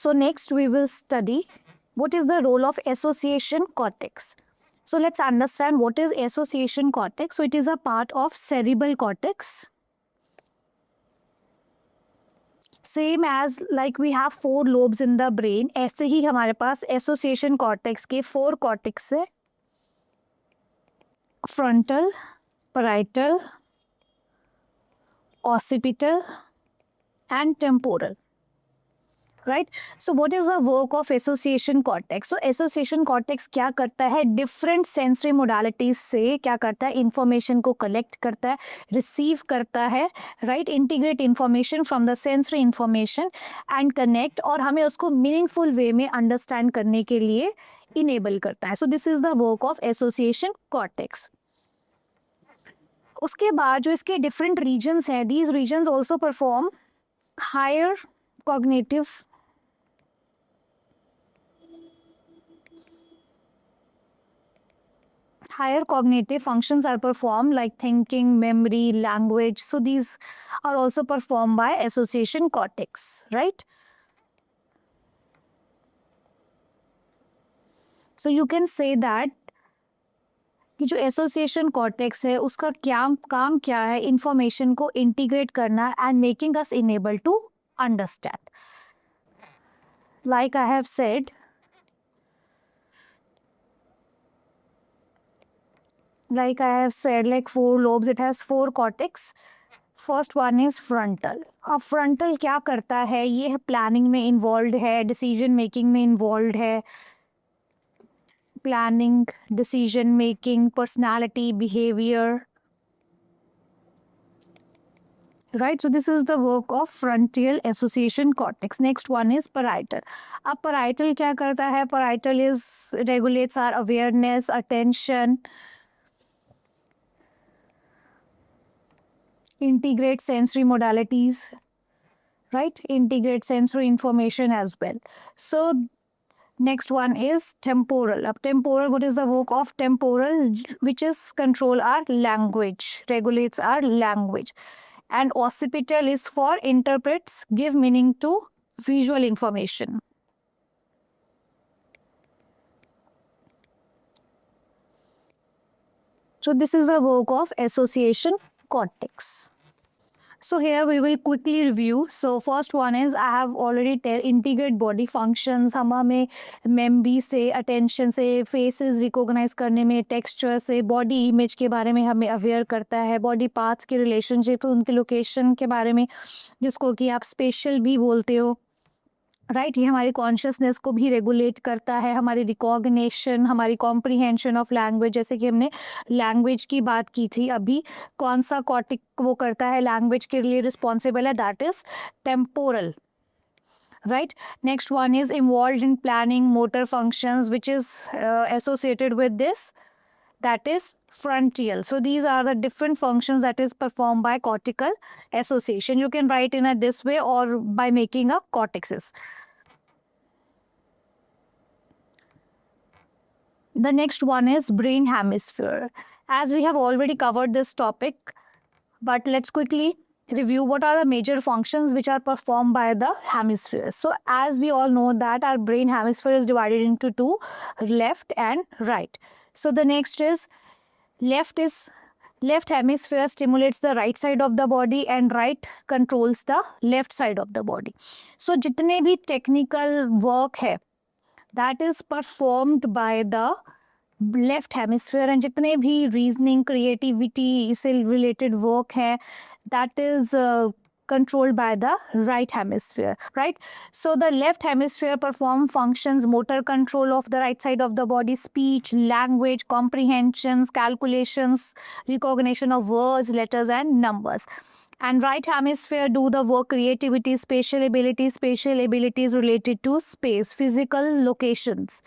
So next we will study what is the role of association cortex. So let's understand what is association cortex. So it is a part of cerebral cortex. Same as like we have 4 lobes in the brain, ऐसे ही हमारे पास association cortex के 4 cortex है, frontal, parietal, occipital and temporal. Right. So what is the work of association cortex? So association cortex क्या करता है? Different sensory modalities से क्या करता है? इंफॉर्मेशन को कलेक्ट करता है, रिसीव करता है, right, integrate information from the sensory information and connect, और हमें उसको मीनिंगफुल वे में अंडरस्टैंड करने के लिए इनेबल करता है. So this is the work of association cortex. उसके बाद जो इसके डिफरेंट रीजन्स हैं, these regions also perform higher cognitive higher cognitive functions are performed like thinking, memory, language. So these are also performed by association cortex, right? So you can say that कि जो association cortex है उसका क्या काम क्या है? Information को integrate करना and making us enable to understand. Like I have said, like I have said, like 4 lobes, it has 4 cortex. First one is frontal. अब फ्रंटल क्या करता है? ये प्लानिंग में इन्वॉल्व है, डिसीजन मेकिंग में इन्वॉल्व है, planning, decision making, personality, behaviour, right. So this is the work of frontal association cortex. Next one is parietal. अब पैराइटल क्या करता है? Parietal is regulates our awareness, attention, integrate sensory modalities, right, integrate sensory information as well. So next one is temporal. Up temporal, what is the work of temporal? Which is control our language, regulates our language. And occipital is for interprets, give meaning to visual information. So this is the work of association cortex. So here we will quickly review. So first one is, I have already tell, integrate body functions. हम हमें memory से, attention से, faces recognize करने में, texture से, body image के बारे में हमें aware करता है, body parts के relationship, उनके location के बारे में, जिसको कि आप spatial भी बोलते हो, राइट. ये हमारी कॉन्शियसनेस को भी रेगुलेट करता है, हमारी रिकॉग्निशन, हमारी कॉम्प्रीहेंशन ऑफ लैंग्वेज. जैसे कि हमने लैंग्वेज की बात की थी अभी, कौन सा कॉर्टिक वो करता है, लैंग्वेज के लिए रिस्पॉन्सिबल है? That is temporal, right. Next one is involved in planning, motor functions, which is associated with this, that is frontal. So these are the different functions that is performed by cortical association. You can write in a this way or by making a cortexes. The next one is brain hemisphere. As we have already covered this topic, but let's quickly review what are the major functions which are performed by the hemispheres. So as we all know that our brain hemisphere is divided into 2, left and right. So the next is left hemisphere stimulates the right side of the body and right controls the left side of the body. So जितने भी technical work है, that is performed by the left hemisphere, and जितने भी reasoning, creativity से related work है, that is controlled by the right hemisphere, right. So the left hemisphere perform functions, motor control of the right side of the body, speech, language, comprehensions, calculations, recognition of words, letters and numbers. And right hemisphere do the work creativity, spatial abilities related to space, physical locations,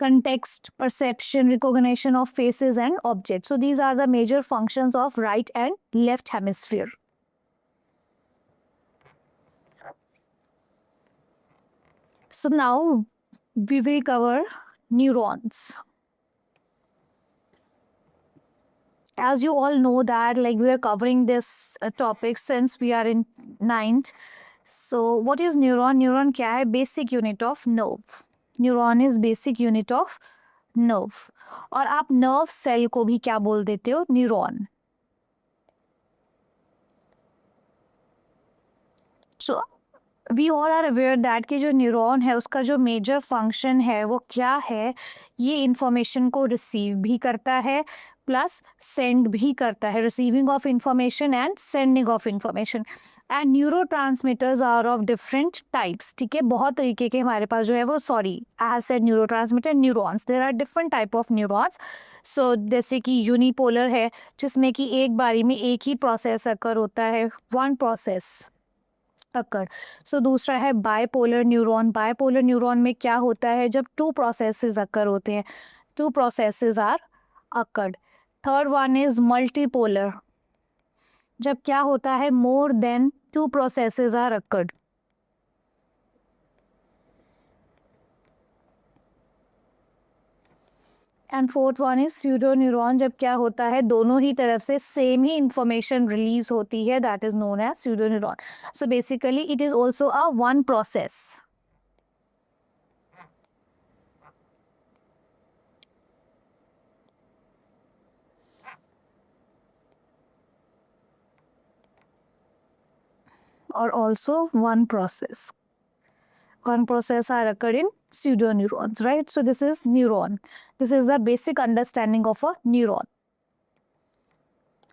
context, perception, recognition of faces and objects. So these are the major functions of right and left hemisphere. So now we will cover neurons. as you all know that like we are covering this topic since we are in ninth. So what is neuron? Neuron क्या है? Basic unit of nerve. Neuron is basic unit of nerve. और आप nerve cell को भी क्या बोल देते हो? Neuron. So we all are aware that कि जो न्यूरॉन है उसका जो मेजर फंक्शन है वो क्या है, ये इंफॉर्मेशन को रिसीव भी करता है प्लस सेंड भी करता है, receiving of information and sending of information. And neurotransmitters are of different types, ठीक है, बहुत तरीके के हमारे पास जो है वो, sorry I have said neurotransmitter, neurons, there are different type of neurons. So जैसे कि यूनिपोलर है जिसमें कि एक बारी में एक ही प्रोसेस अकर होता है, वन प्रोसेस अकर। सो दूसरा है बायपोलर न्यूरॉन। बायपोलर न्यूरॉन में क्या होता है, जब टू प्रोसेसेस अकर होते हैं, two processes are occurred. Third one is multipolar, जब क्या होता है, more than two processes are occurred. And fourth one is pseudo neuron, जब क्या होता है, दोनों ही तरफ से सेम ही इंफॉर्मेशन रिलीज होती है, that is known as pseudo neuron. So basically it is also a one process. Or also one process. One process are occurred in pseudoneurons, right? So this is neuron. This is the basic understanding of a neuron.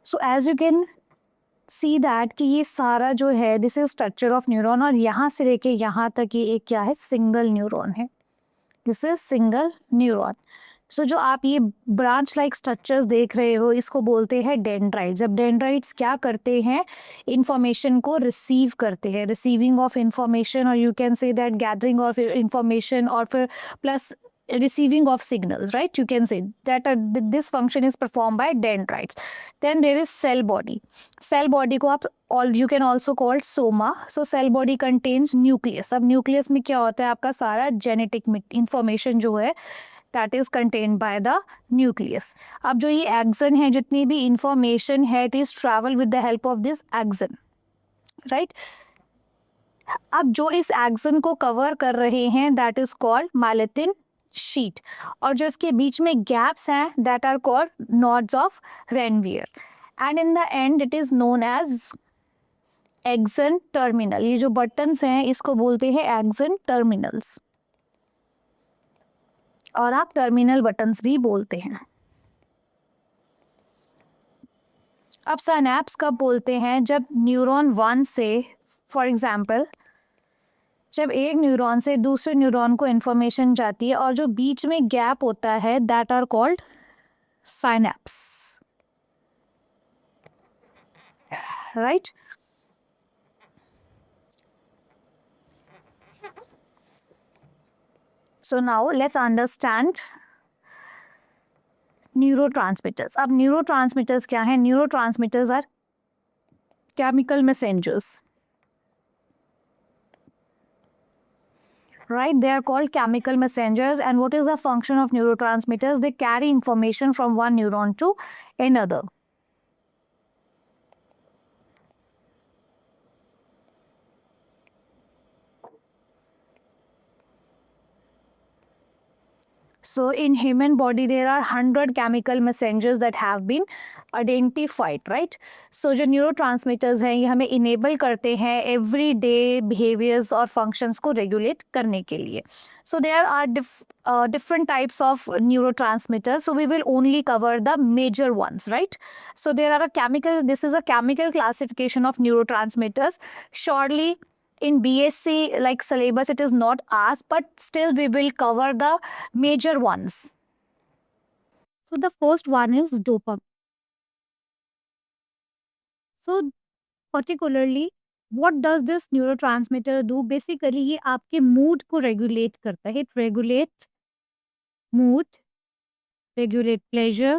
So as you can see that कि ये सारा जो है, this is structure of neuron, और यहाँ से लेके यहाँ तक ये एक क्या है, single neuron है. This is single neuron. सो जो आप ये ब्रांच लाइक स्ट्रक्चर्स देख रहे हो, इसको बोलते हैं डेंड्राइट्स। अब डेंड्राइट्स क्या करते हैं, इंफॉर्मेशन को रिसीव करते हैं, रिसीविंग ऑफ इंफॉर्मेशन, और you can say that gathering of information, और फिर plus receiving of signals, right? You can say that this function is performed by dendrites. Then there is cell body. Cell body को आप you can also call soma. So cell body contains nucleus. अब nucleus में क्या होता है, आपका सारा genetic information जो है that is contained by the nucleus. अब जो ये axon है, जितनी भी information है, it is travel with the help of this axon, right? अब जो इस axon को cover कर रहे हैं, that is called myelin sheet, और जो इसके बीच में gaps हैं, that are called nodes of Ranvier, and in the end it is known as axon terminal. ये जो buttons हैं इसको बोलते हैं axon terminals, और आप टर्मिनल बटन्स भी बोलते हैं। अब सिनैप्स कब बोलते हैं, जब न्यूरॉन वन से, फॉर एग्जांपल जब एक न्यूरॉन से दूसरे न्यूरॉन को इंफॉर्मेशन जाती है और जो बीच में गैप होता है, that are called synapse, right? So now let's understand neurotransmitters. अब न्यूरोट्रांसमीटर्स क्या है? Neurotransmitters are chemical messengers, right? They are called chemical messengers. And what is the function of neurotransmitters? They carry information from one neuron to another. So in human body there are 100 chemical messengers that have been identified, right? So जो neurotransmitters हैं ये हमें enable करते हैं everyday behaviors और functions को regulate करने के लिए. So there are different types of neurotransmitters. So we will only cover the major ones, right? So there are this is a chemical classification of neurotransmitters. Surely in BSc like syllabus it is not asked, but still we will cover the major ones. So the first one is dopamine. So particularly what does this neurotransmitter do? Basically ये आपके mood को regulate करता है. It regulates mood, regulate pleasure,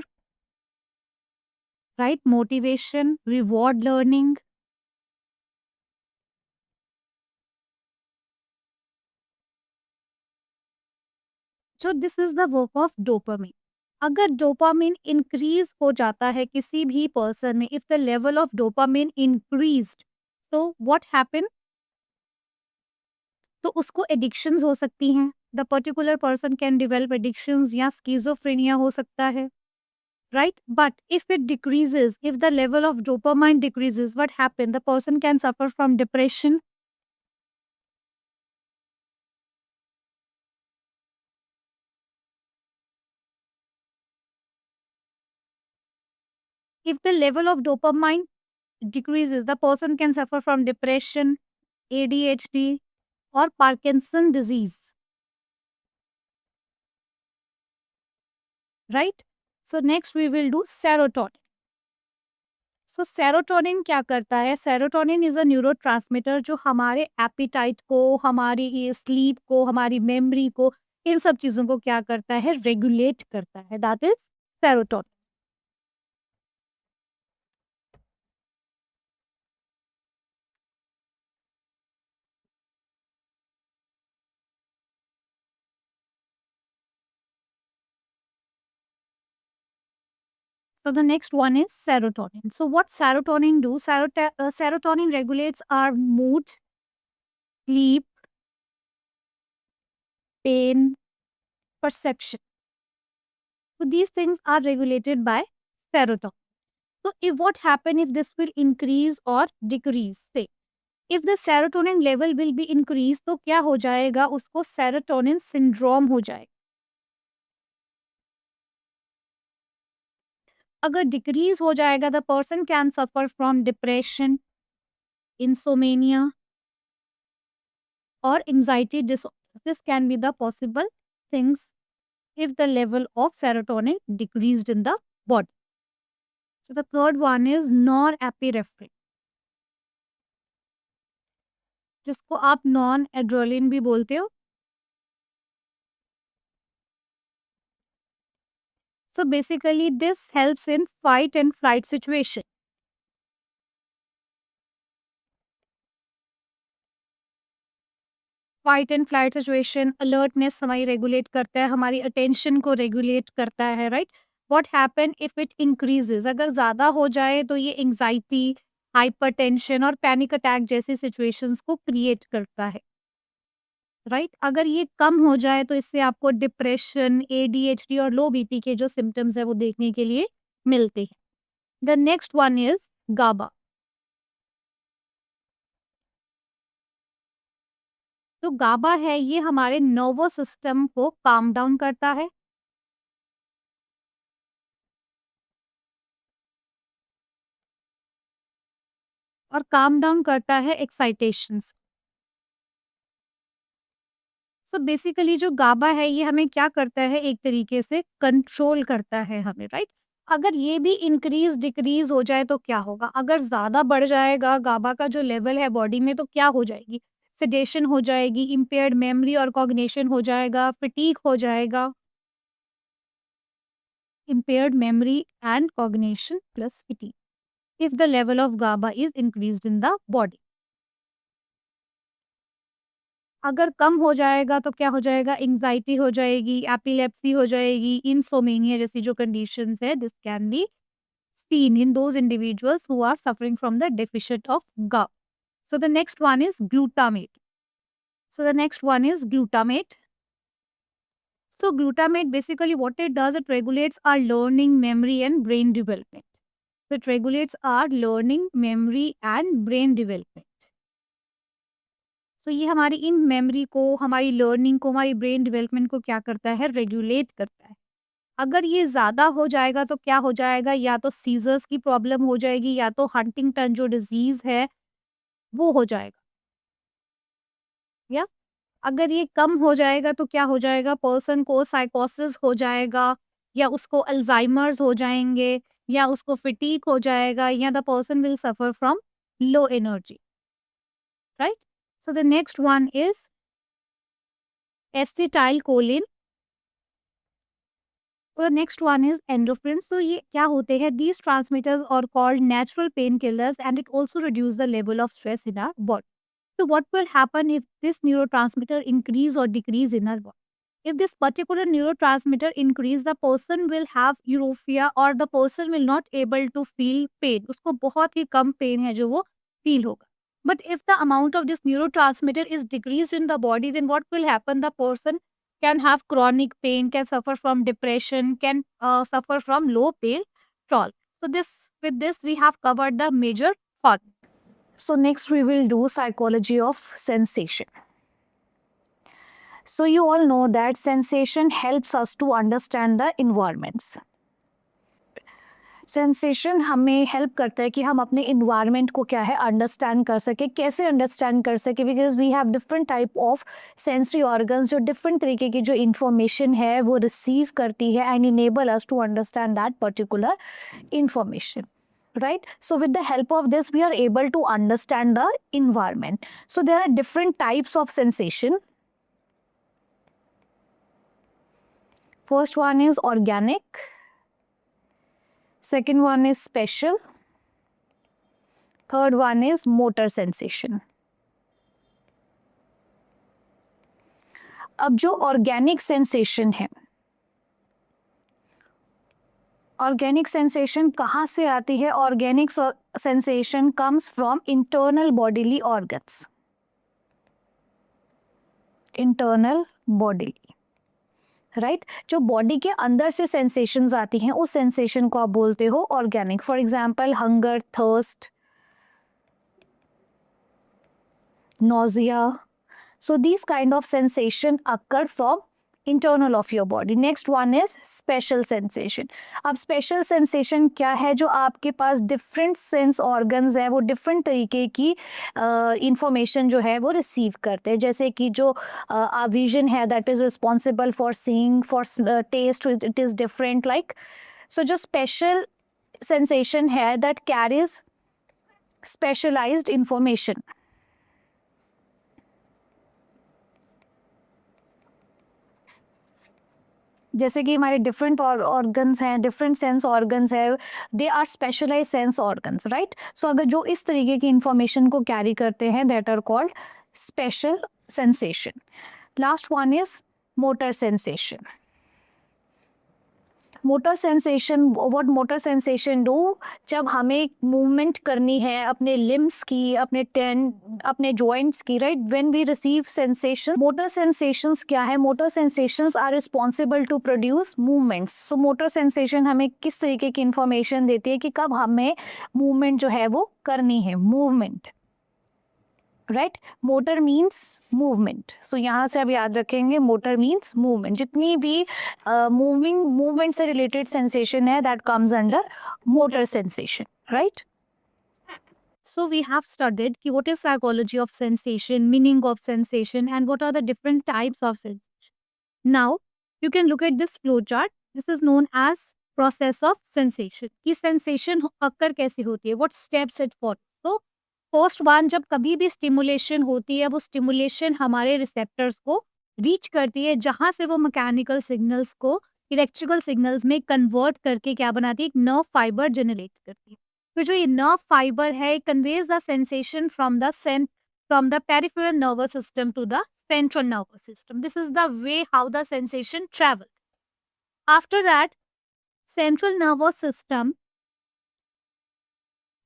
right? Motivation, reward learning. So this is the work of dopamine. अगर dopamine increase हो जाता है किसी भी पर्सन में, if the level of dopamine increased, तो व्हाट हैपन, तो उसको एडिक्शंस हो सकती हैं। The particular person can develop addictions या स्किज़ोफ्रेनिया हो सकता है, right? But if it decreases, if the level of dopamine decreases, what happen, the person can suffer from depression. If the level of dopamine decreases, the person can suffer from depression, ADHD, or Parkinson disease, right? So next we will do serotonin. So serotonin क्या करता है? Serotonin is a neurotransmitter जो हमारे appetite को, हमारी ये sleep को, हमारी मेमोरी को, इन सब चीज़ों को क्या करता है? रेगुलेट करता है। That is serotonin. So the next one is serotonin. So what serotonin do? Serotonin regulates our mood, sleep, pain, perception. So these things are regulated by serotonin. So if what happen if this will increase or decrease? Say if the serotonin level will be increased, तो क्या हो जाएगा? उसको serotonin syndrome हो जाएगा। अगर decrease हो जाएगा, the person can suffer from depression, insomnia, or anxiety disorders. This can be the possible things if the level of serotonin decreased in the body. So the third one is norepinephrine, जिसको आप non adrenaline भी बोलते हो। So basically this helps in fight and flight situation. Fight and flight situation, alertness हमारी regulate करता है, हमारी attention को रेगुलेट करता है, right? What happen if it increases, अगर ज़्यादा हो जाए तो ये एंग्जाइटी, हाइपरटेंशन और पैनिक अटैक जैसी सिचुएशंस को क्रिएट करता है, राइट? अगर ये कम हो जाए तो इससे आपको डिप्रेशन, एडीएचडी और लो बीपी के जो सिम्टम्स है वो देखने के लिए मिलते हैं। द नेक्स्ट वन इज गाबा। तो गाबा है ये हमारे नर्वस सिस्टम को काम डाउन करता है, और काम डाउन करता है एक्साइटेशंस। सो बेसिकली जो गाबा है ये हमें क्या करता है, एक तरीके से कंट्रोल करता है हमें, राइट? अगर ये भी इंक्रीज डिक्रीज हो जाए तो क्या होगा? अगर ज्यादा बढ़ जाएगा गाबा का जो लेवल है बॉडी में, तो क्या हो जाएगी? सेडेशन हो जाएगी, इम्पेयर्ड मेमोरी और कॉग्निशन हो जाएगा, फटीग हो जाएगा। Impaired memory and cognition plus fatigue if the level of GABA is increased in the body. अगर कम हो जाएगा तो क्या हो जाएगा? एंग्जाइटी हो जाएगी, एपिलेप्सी हो जाएगी, इंसोमेनिया जैसी जो कंडीशंस है, this can be seen in those individuals who are suffering from the deficit of GABA. So the next one is glutamate. So the next one is glutamate. So glutamate basically what it does, it regulates our learning, memory and brain development. So it regulates our learning, memory and brain development. तो ये हमारी in memory को, हमारी learning को, हमारी brain development को क्या करता है? रेगुलेट करता है। अगर ये ज़्यादा हो जाएगा तो क्या हो जाएगा? या तो सीज़र्स की प्रॉब्लम हो जाएगी या तो हंटिंगटन जो डिज़ीज़ है वो हो जाएगा। या अगर ये कम हो जाएगा तो क्या हो जाएगा? पर्सन को साइकोसिस हो जाएगा, या उसको अल्ज़ाइमर्स हो जाएँगे, या उसको फटीग हो जाएगा, या the person will suffer from low energy, right? So the next one is acetylcholine. The next one is endorphins. So ये क्या होते हैं? These transmitters are called natural painkillers and it also reduce the level of stress in our body. So what will happen if this neurotransmitter increase or decrease in our body? if this particular neurotransmitter increase, the person will have euphoria or the person will not able to feel pain. उसको बहुत ही कम pain है जो वो feel होगा. But if the amount of this neurotransmitter is decreased in the body, then what will happen? The person can have chronic pain, can suffer from depression, can suffer from low pain tolerance. So with this we have covered the major part. So next we will do psychology of sensation. So you all know that sensation helps us to understand the environments. Sensation हमें help करता है कि हम अपने environment को क्या है understand कर सके. कैसे अंडरस्टैंड कर सके? Because we have different type of sensory organs जो डिफरेंट तरीके की जो इंफॉर्मेशन है वो रिसीव करती है and enable us to understand that particular information. Right, so with the help of this we are able to understand the environment. So there are different types of sensation. First one is organic, second one is special, third one is motor sensation. अब जो organic sensation है, organic sensation कहाँ से आती है? Organic sensation comes from internal bodily organs. Internal bodily, right, जो body के अंदर से सेंसेशंस आती हैं उस सेंसेशन को आप बोलते हो organic. For example hunger, thirst, nausea. So these kind of sensation occur from internal of your body. Next one is special sensation. अब special sensation क्या है? जो आपके पास different sense organs है वो different तरीके की information जो है वो receive करते हैं. जैसे कि जो vision है that is responsible for seeing, for taste, it is different like. So जो special sensation है that carries specialized information. जैसे कि हमारे डिफरेंट ऑर्गन्स हैं, डिफरेंट सेंस ऑर्गन्स है, they are specialised sense organs, right. So अगर जो इस तरीके की इंफॉर्मेशन को कैरी करते हैं that are called special sensation. Last one is motor sensation. Motor sensation, what motor sensation do? जब हमें मूवमेंट करनी है अपने लिम्स की, अपने जॉइंट्स की, right, when we receive sensation. Motor sensations क्या है? Motor sensations are responsible to produce movements. So motor sensation हमें किस तरीके की इंफॉर्मेशन देती है कि कब हमें मूवमेंट जो है वो करनी है, movement, right. Motor means movement. So यहाँ से अब याद रखेंगे मोटर मीन्स मूवमेंट. जितनी भी मूवमेंट से रिलेटेड सेंसेशन है that comes under motor sensation, right. So we have studied what is psychology of sensation, meaning of sensation, and what are the different types of sensation. Now you can look at this flow chart. This is known as process of sensation. कि sensation occur कैसे होती है? What steps it follows? So first one, जब कभी भी stimulation होती है वो स्टिमुलेशन हमारे रिसेप्टर्स को रीच करती है जहां से वो मैकेनिकल सिग्नल्स को इलेक्ट्रिकल सिग्नल्स में कन्वर्ट करके क्या बनाती है? एक नर्व फाइबर जनरेट करती है. तो जो ये नर्व फाइबर है conveys the sensation from the peripheral nervous system to the central nervous system. This is the way how the sensation travel. After that central nervous system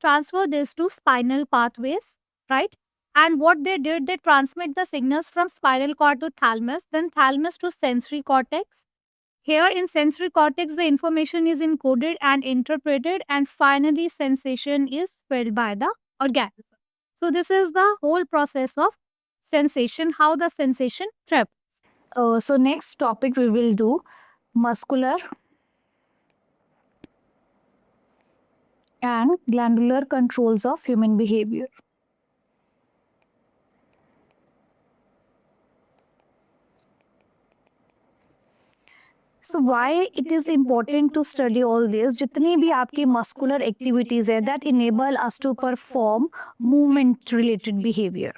transfer this to spinal pathways, right? And what they did, they transmit the signals from spinal cord to thalamus, then thalamus to sensory cortex. Here in sensory cortex, the information is encoded and interpreted, and finally sensation is felt by the organism. So this is the whole process of sensation, how the sensation travels. So next topic we will do muscular and glandular controls of human behavior. So why it is important to study all this? जितनी भी आपकी muscular activities है that enable us to perform movement related behavior,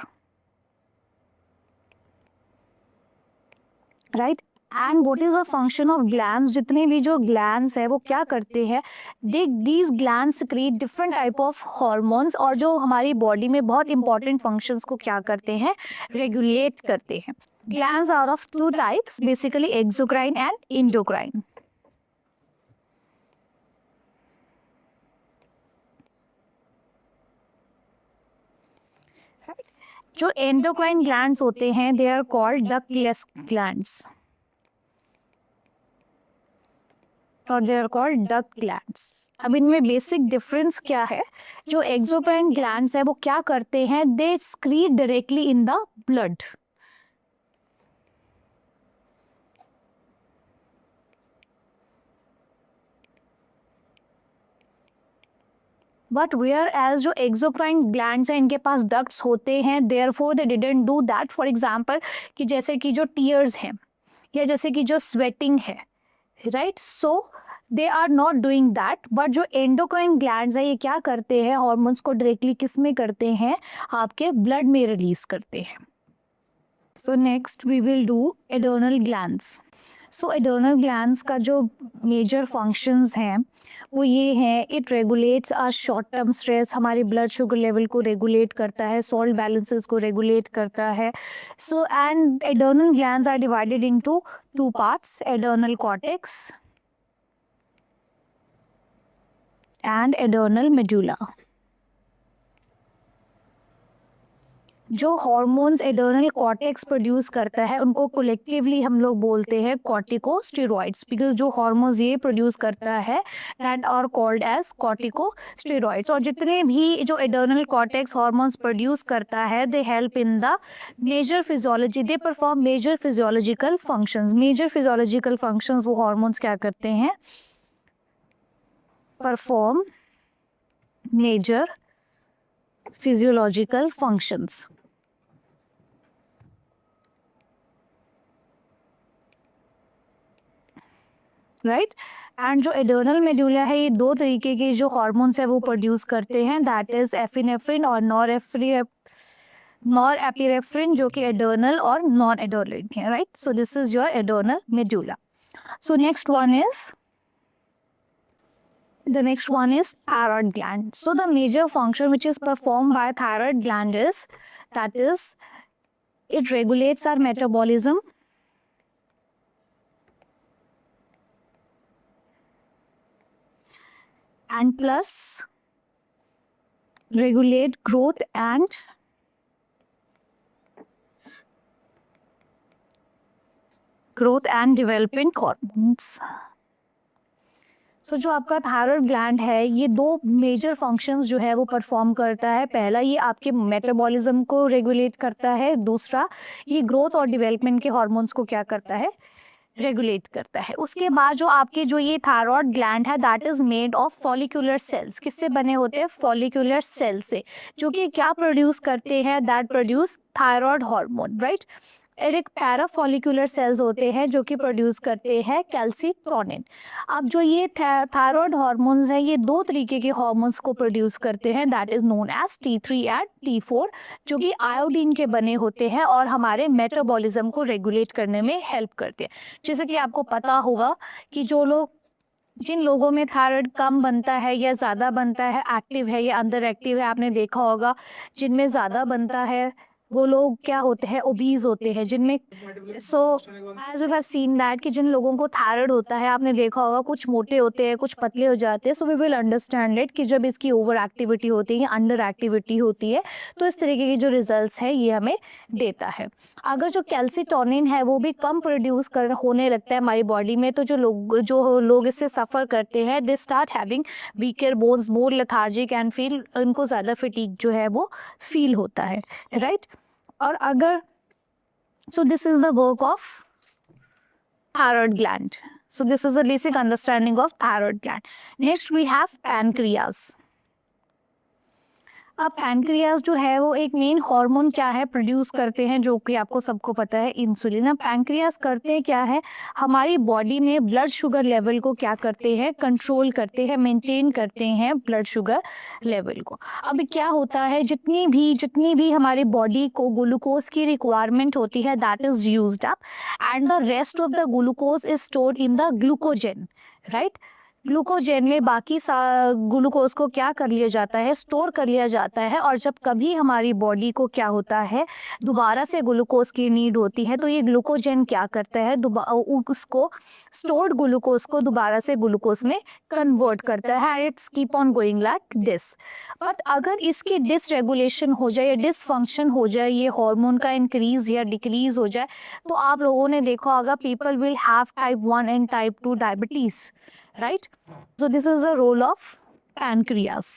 right? And what is the function of glands? जितने भी जो glands है वो क्या करते हैं? These glands secrete different type of hormones और जो हमारी body में बहुत important functions को क्या करते हैं? Regulate करते हैं. Glands are of two types, basically exocrine and endocrine. जो एंडोक्राइन ग्लैंड्स होते हैं they are called ductless glands और they are called duct glands. अब इनमें बेसिक डिफरेंस क्या है? जो एक्सोक्राइन ग्लैंड्स है वो क्या करते हैं? They secrete directly in the blood. But whereas जो एक्सोक्राइन ग्लैंड्स हैं इनके पास डक्ट्स होते हैं, therefore they didn't do that. For example कि जैसे कि जो टीयर्स हैं या जैसे कि जो स्वेटिंग है, right? So they are not doing that. But जो एंडोक्राइन ग्लैंड्स है ये क्या करते हैं? हॉर्मोन्स को डायरेक्टली किस में करते हैं? आपके ब्लड में रिलीज करते हैं. So next we will do adrenal glands. So adrenal glands का जो मेजर फंक्शंस हैं वो ये है, it regulates our short term stress, हमारे ब्लड शुगर लेवल को रेगुलेट करता है, सॉल्ट बैलेंसेस को रेगुलेट करता है. So and adrenal glands are divided into two parts, adrenal cortex and adrenal medulla. जो हॉर्मोन्स एडर्नल कॉर्टेक्स प्रोड्यूस करता है उनको कलेक्टिवली हम लोग बोलते हैं कॉर्टिकोस्टेरॉइड्स, बिकॉज जो हॉर्मोन्स ये प्रोड्यूस करता है that are called as corticosteroids. और जितने भी जो एडर्नल कॉर्टेक्स हॉर्मोन्स प्रोड्यूस करता है they help in the major physiology, they perform major physiological functions. Major physiological functions वो हॉर्मोन्स क्या करते हैं? Perform major physiological functions. Right? And जो एडर्नल मेडुला है ये दो तरीके के जो हॉर्मोन्स है वो प्रोड्यूस करते हैं, दैट इज एफिनेफ्रिन और नॉर एपिनेफ्रिन, जो कि एडर्नल और नॉन एडर्नल है. Right? So this is your adrenal medulla. So next one is the next one is thyroid gland. So the major function which is performed by thyroid gland is that is it regulates our metabolism, and plus regulate growth and development hormones. सो जो आपका thyroid gland है ये दो major functions जो है वो perform करता है. पहला ये आपके मेटाबॉलिज्म को रेगुलेट करता है, दूसरा ये ग्रोथ और डेवलपमेंट के हार्मोन्स को क्या करता है? रेगुलेट करता है. उसके बाद जो आपके जो ये थायराइड ग्लैंड है that is made of follicular cells. किससे बने होते हैं? फॉलिकुलर सेल से, जो कि क्या प्रोड्यूस करते हैं? That produce thyroid hormone. Right? एक पैराफॉलिकुलर सेल्स होते हैं जो कि प्रोड्यूस करते हैं कैल्सिटोनिन. अब जो ये थायराइड हार्मोन्स हैं ये दो तरीके के हार्मोन्स को प्रोड्यूस करते हैं, that is known as T3 and T4, जो कि आयोडीन के बने होते हैं और हमारे मेटाबॉलिज्म को रेगुलेट करने में हेल्प करते हैं. जैसे कि आपको पता होगा कि जिन लोगों में थायराइड कम बनता है या ज़्यादा बनता है, एक्टिव है या अंडर एक्टिव है, आपने देखा होगा जिनमें ज़्यादा बनता है वो लोग क्या होते हैं? ओबीज होते हैं. जिनमें so as you have seen that कि जिन लोगों को थायराइड होता है आपने देखा होगा कुछ मोटे होते हैं, कुछ पतले हो जाते हैं. So we will understand it कि जब इसकी ओवर एक्टिविटी होती है, अंडर एक्टिविटी होती है, तो इस तरीके के जो रिजल्ट्स है ये हमें देता है. अगर जो कैल्सिटोनिन है वो भी कम प्रोड्यूस कर होने लगता है हमारी बॉडी में, तो जो लोग इससे सफ़र करते हैं they start having weaker bones, more lethargic and feel, उनको ज़्यादा फिटीक जो है वो फील होता है. राइट? और अगर so this is the work of thyroid gland. So this is a basic understanding of thyroid gland. Next we have pancreas. अब पैनक्रियास जो है वो एक मेन हार्मोन क्या है प्रोड्यूस करते हैं, जो कि आपको सबको पता है, इंसुलिन. अब पैनक्रियास करते हैं क्या है? हमारी बॉडी में ब्लड शुगर लेवल को क्या करते हैं? कंट्रोल करते हैं, मेंटेन करते हैं ब्लड शुगर लेवल को. अब क्या होता है, जितनी भी हमारी बॉडी को ग्लूकोज की रिक्वायरमेंट होती है that is used up and the rest of the glucose is stored in the glycogen. Right? Glycogen में बाकी ग्लूकोज को क्या कर लिया जाता है, स्टोर कर लिया जाता है, और जब कभी हमारी बॉडी को क्या होता है, दोबारा से ग्लूकोज की नीड होती है, तो ये ग्लूकोजेन क्या करता है, उसको स्टोर्ड ग्लूकोज को दोबारा से ग्लूकोज में कन्वर्ट करता है। It's keep on going like this. But अगर इसकी डिसरेगुलेशन हो जाए या डिसफंक्शन हो जाए, ये हार्मोन का इंक्रीज या डिक्रीज हो जाए, तो आप लोगों ने देखा होगा people will have type 1 and type 2 diabetes, right? So this is the role of pancreas.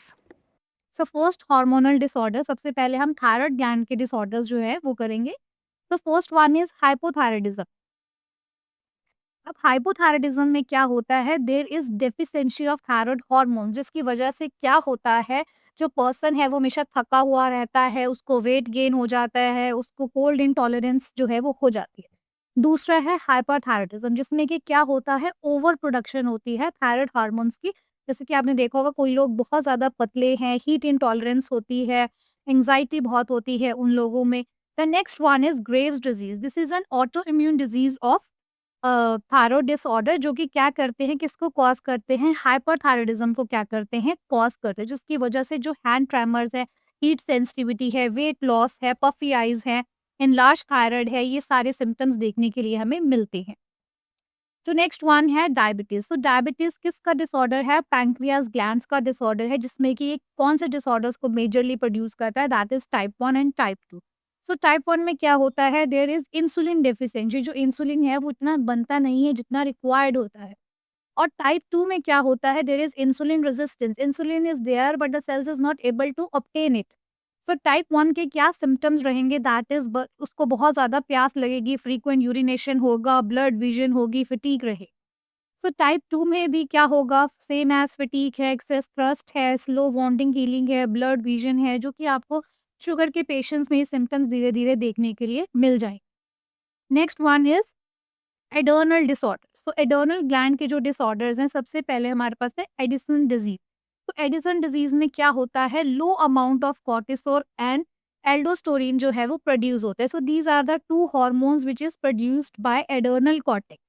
So first hormonal disorder, सबसे पहले हम थायराइड ग्लैंड के डिसऑर्डर्स जो है वो करेंगे। तो फर्स्ट वन इज हाइपोथायराइडिज्म। अब हाइपोथायराइडिज्म में क्या होता है, there is deficiency of thyroid hormone, जिसकी वजह से क्या होता है, जो पर्सन है वो हमेशा थका हुआ रहता है, उसको वेट गेन हो जाता है, उसको कोल्ड इंटॉलरेंस जो है वो हो जाती है। दूसरा है हाइपरथायराइडिज्म, जिसमें कि क्या होता है, ओवर प्रोडक्शन होती है थायराइड हार्मोन्स की। जैसे कि आपने देखा होगा कोई लोग बहुत ज्यादा पतले हैं, हीट इंटॉलरेंस होती है, एंग्जाइटी बहुत होती है उन लोगों में। The next one is Graves disease. This is an auto immune disease of thyroid disorder, जो कि क्या करते हैं, किसको कॉज करते हैं, हाइपरथायराइडिज्म को क्या करते हैं, कॉज करते हैं, जिसकी वजह से जो हैंड ट्रेमर्स है, हीट सेंसिटिविटी है, वेट लॉस है, पफी आईज है, एनलार्ज थायराइड है, ये सारे सिम्टम्स देखने के लिए हमें मिलते हैं। तो नेक्स्ट वन है डायबिटीज। तो डायबिटीज किसका डिसऑर्डर है, पैंक्रियास ग्लैंड्स का डिसऑर्डर है, जिसमें कि ये कौन से डिसऑर्डर्स को मेजरली प्रोड्यूस करता है, that is type 1 and type 2। So type 1 में क्या होता है, देयर इज इंसुलिन डेफिशिएंसी, जो इंसुलिन है वो इतना बनता नहीं है जितना रिक्वायर्ड होता है। और टाइप 2 में क्या होता है, there is insulin resistance, insulin is there but the cells is not able to obtain it. So type 1 के क्या सिम्पटम्स रहेंगे, दैट इज उसको बहुत ज्यादा प्यास लगेगी, फ्रीक्वेंट यूरिनेशन होगा, ब्लड विजन होगी, फटीग रहे। सो टाइप 2 में भी क्या होगा, सेम एज फटीग है, एक्सेस थ्रस्ट है, स्लो वांटिंग हीलिंग है, ब्लड विजन है, जो कि आपको शुगर के पेशेंट्स में ये सिम्टम्स धीरे धीरे देखने के लिए मिल जाएंगे। Next one is adrenal disorder. So adrenal gland के जो डिसऑर्डर्स हैं, सबसे पहले हमारे पास है एडिसन डिजीज। तो एडिसन डिजीज में क्या होता है, low amount of cortisol and aldosterone जो है वो प्रोड्यूस होता है। So these are the two hormones which is produced by adrenal cortex.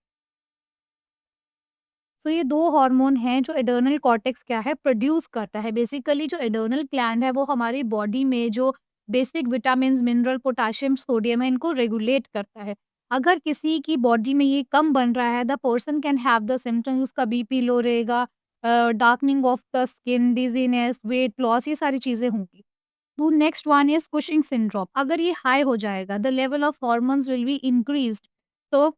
तो ये दो हार्मोन हैं जो एडर्नल कॉर्टेक्स क्या है, प्रोड्यूस करता है। बेसिकली जो एडर्नल ग्लैंड है वो हमारी बॉडी में जो basic vitamin, mineral, potassium, sodium है, इनको रेगुलेट करता है। अगर किसी की बॉडी में ये कम बन रहा है, the person can have the symptoms, उसका बीपी लो रहेगा, darkening of the skin, dizziness, weight loss, ये सारी चीजें होंगी। तो next one is Cushing syndrome. अगर ये हाई हो जाएगा, the level of hormones will be increased, तो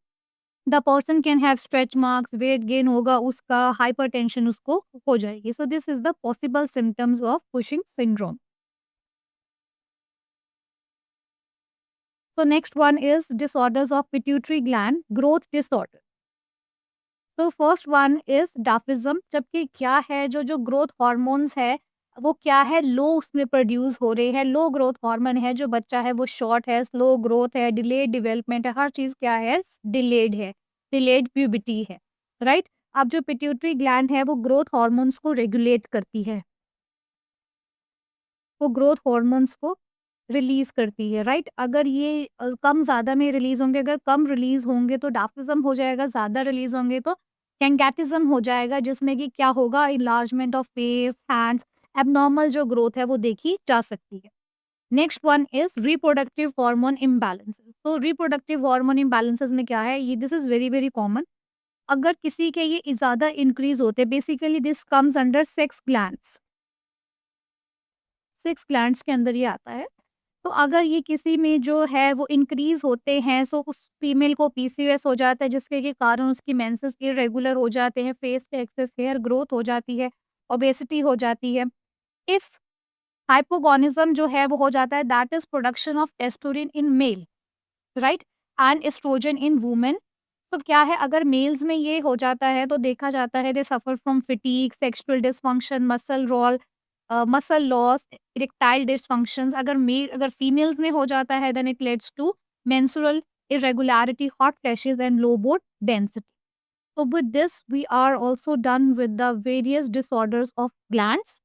the person can have stretch marks, weight gain होगा उसका, हाइपरटेंशन उसको हो जाएगी। So this is the possible symptoms of Cushing syndrome. So next one is disorders of pituitary gland growth disorder. तो first one is डाफिज्म, जबकि क्या है, जो जो ग्रोथ हार्मोन्स है वो क्या है, लो उसमें प्रोड्यूस हो रहे हैं, लो ग्रोथ हार्मोन है, जो बच्चा है वो शॉर्ट है, स्लो ग्रोथ है, डिलेड डेवलपमेंट है, हर चीज क्या है, डिलेड प्यूबिटी है, राइट? अब जो पिट्यूटरी ग्लैंड है वो ग्रोथ हार्मोन्स को रेगुलेट करती है, वो ग्रोथ हार्मोन्स को रिलीज करती है, राइट? अगर ये कम ज़्यादा में रिलीज होंगे, अगर कम रिलीज होंगे तो डार्फिज्म हो जाएगा, ज़्यादा रिलीज होंगे तो कैंगैटिज्म हो जाएगा, जिसमें कि क्या होगा, enlargement of face, hands, abnormal जो ग्रोथ है वो देखी जा सकती है। Next one is reproductive hormone imbalances. तो रिप्रोडक्टिव हार्मोन इम्बैलेंसेस में क्या है, ये this is very very common. अगर किसी के ये ज़्यादा इंक्रीज होते हैं, basically this comes under sex glands, sex glands के अंदर ये आता है। तो अगर ये किसी में जो है वो इंक्रीज होते हैं, सो उस फीमेल को पीसीओएस हो जाता है, जिसके के कारण उसकी मेंसेस इरेगुलर हो जाते हैं, फेस पे एक्सेस हेयर ग्रोथ हो जाती है, ओबेसिटी हो जाती है। इफ हाइपोगोनिज्म जो है वो हो जाता है, that is production of testosterone in male, right, and estrogen in women. तो क्या है, अगर मेल्स में ये हो जाता है तो देखा जाता है they suffer from fatigue, sexual dysfunction, muscle loss, erectile dysfunctions. अगर फीमेल्स में हो जाता है, then it leads to menstrual irregularity, hot flashes and low bone density. So with this, we are also done with the various disorders of glands.